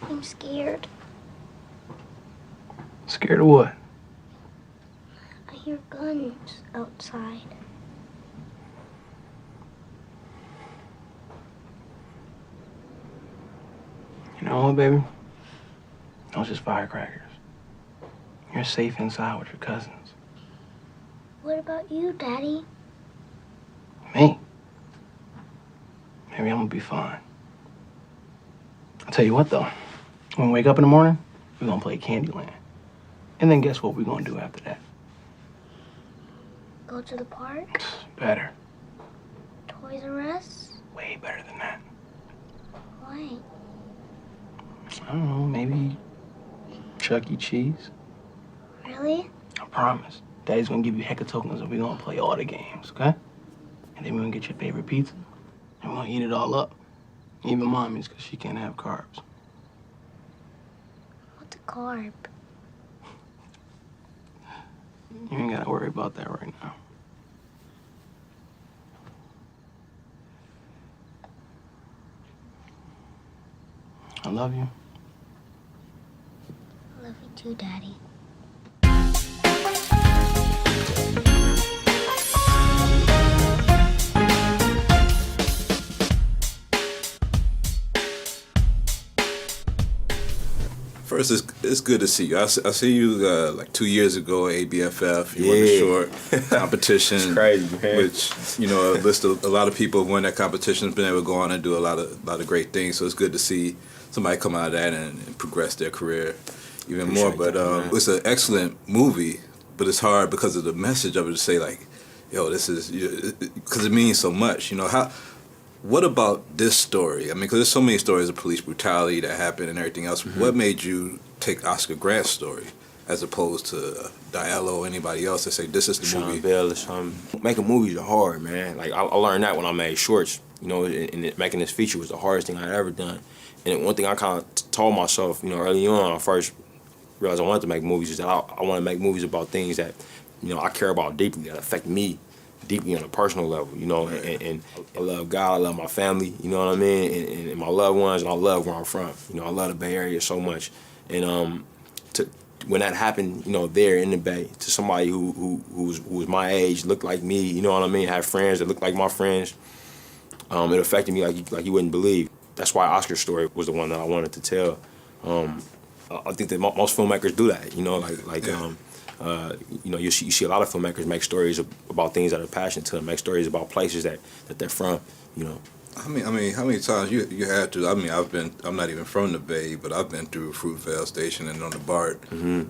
I'm scared. Scared of what? I hear guns outside. You know what, baby? Those just firecrackers. You're safe inside with your cousins. What about you, Daddy? Me? Maybe I'm gonna be fine. I'll tell you what, though. When we wake up in the morning, we're gonna play Candyland. And then guess what we're gonna do after that? Go to the park? Better. Toys R Us? Way better than that. Why? I don't know, maybe Chuck E. Cheese? Really? I promise. Daddy's gonna give you heck of tokens and we're gonna play all the games, okay? And then we're gonna get your favorite pizza and we're gonna eat it all up. Even Mommy's, because she can't have carbs. What's a carb? You ain't gotta worry about that right now. I love you. I love you too, Daddy. First, it's good to see you. I see you like 2 years ago at ABFF. You won the short competition. It's crazy, man. Which, you know, a lot of people who won that competition have been able to go on and do a lot of great things. So it's good to see somebody come out of that and progress their career even more. But it's an excellent movie, but it's hard because of the message of it to say, like, yo, this is, because it means so much. You know, what about this story? I mean, because there's so many stories of police brutality that happened and everything else. Mm-hmm. What made you take Oscar Grant's story as opposed to Diallo or anybody else and say, this is the movie? Bell, making movies are hard, man. Like, I learned that when I made shorts. You know, and making this feature was the hardest thing I'd ever done. And one thing I kind of told myself, you know, early on, when I first realized I wanted to make movies, is that I want to make movies about things that, you know, I care about deeply, that affect me deeply on a personal level, you know, and I love God, I love my family, you know what I mean, and my loved ones, and I love where I'm from. You know, I love the Bay Area so much. And when that happened, you know, there in the Bay, to somebody who was my age, looked like me, you know what I mean, had friends that looked like my friends, it affected me like you wouldn't believe. That's why Oscar's story was the one that I wanted to tell. I think that most filmmakers do that, you know, you know, you see a lot of filmmakers make stories about things that are passionate to them, make stories about places that they're from, you know. I mean, how many times you had to? I mean, I'm not even from the Bay, but I've been through Fruitvale Station and on the BART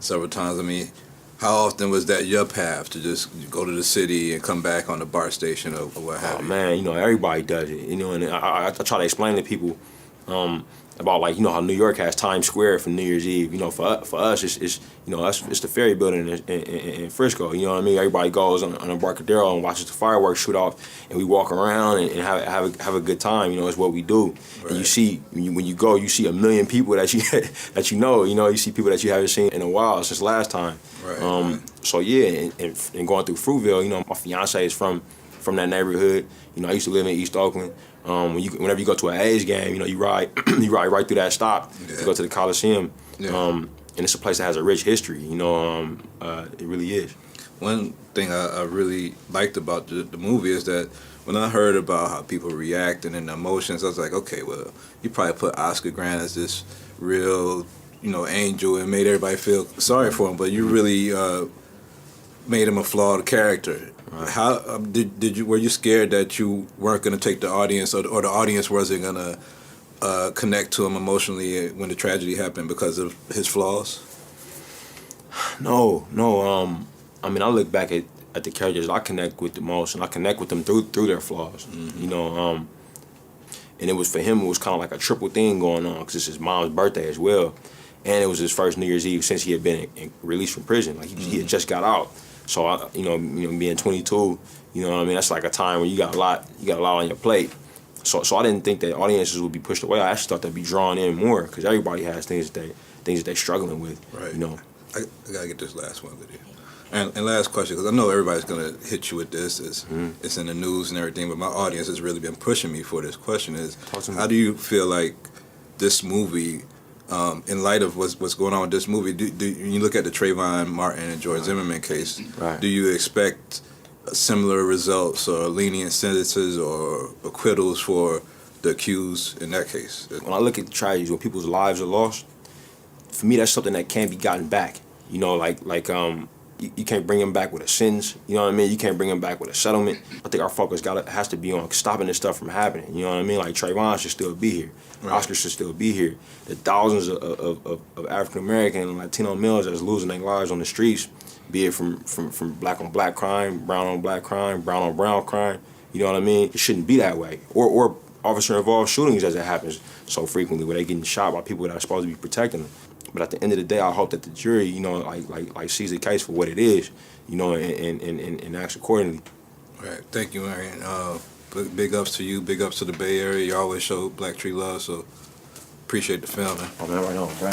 several times. I mean, how often was that your path to just go to the city and come back on the BART station or what have you? Man, you know, everybody does it, you know, and I try to explain to people about, like, you know, how New York has Times Square for New Year's Eve. You know, for us, it's you know, it's the Ferry Building in Frisco. You know what I mean? Everybody goes on Embarcadero and watches the fireworks shoot off, and we walk around and have a good time. You know, it's what we do. Right. And you see, when you go, you see a million people that you know. You know, you see people that you haven't seen in a while since last time. Right. So yeah, and going through Fruitvale, you know, my fiance is from that neighborhood. You know, I used to live in East Oakland. Whenever you go to an A's game, you know, you ride right through that stop to go to the Coliseum. Yeah. And it's a place that has a rich history, you know, it really is. One thing I really liked about the movie is that when I heard about how people reacting and the emotions, I was like, okay, well, you probably put Oscar Grant as this real, you know, angel and made everybody feel sorry for him, but you really made him a flawed character. Right. How were you scared that you weren't going to take the audience or the audience wasn't going to connect to him emotionally when the tragedy happened because of his flaws? No. I mean, I look back at the characters I connect with the most, and I connect with them through their flaws. Mm-hmm. You know, and it was, for him, it was kind of like a triple thing going on because it's his mom's birthday as well, and it was his first New Year's Eve since he had been released from prison. Like he had just got out. So you know, being 22, you know what I mean, that's like a time when you got a lot on your plate. So I didn't think that audiences would be pushed away. I actually thought they'd be drawn in more because everybody has things that they're struggling with. Right. You know. I gotta get this last one with you. And last question, because I know everybody's gonna hit you with this. It's in the news and everything, but my audience has really been pushing me for this question: is how do you feel like this movie in light of what's going on with this movie, do you look at the Trayvon Martin and George Zimmerman case? Right. Do you expect similar results or lenient sentences or acquittals for the accused in that case? When I look at the tragedies, when people's lives are lost, for me, that's something that can't be gotten back. You know, you can't bring them back with a sentence. You know what I mean? You can't bring them back with a settlement. I think our focus has to be on stopping this stuff from happening. You know what I mean? Like Trayvon should still be here. Right. Oscar should still be here. The thousands of African American and Latino males that's losing their lives on the streets, be it from black on black crime, brown on black crime, brown on brown crime. You know what I mean? It shouldn't be that way. Or officer involved shootings, as it happens so frequently, where they getting shot by people that are supposed to be protecting them. But at the end of the day, I hope that the jury, you know, like sees the case for what it is, you know, and acts accordingly. All right. Thank you, Ryan. Big ups to you. Big ups to the Bay Area. You always show Black Tree love, so appreciate the film, man. Oh, man, right on, bro.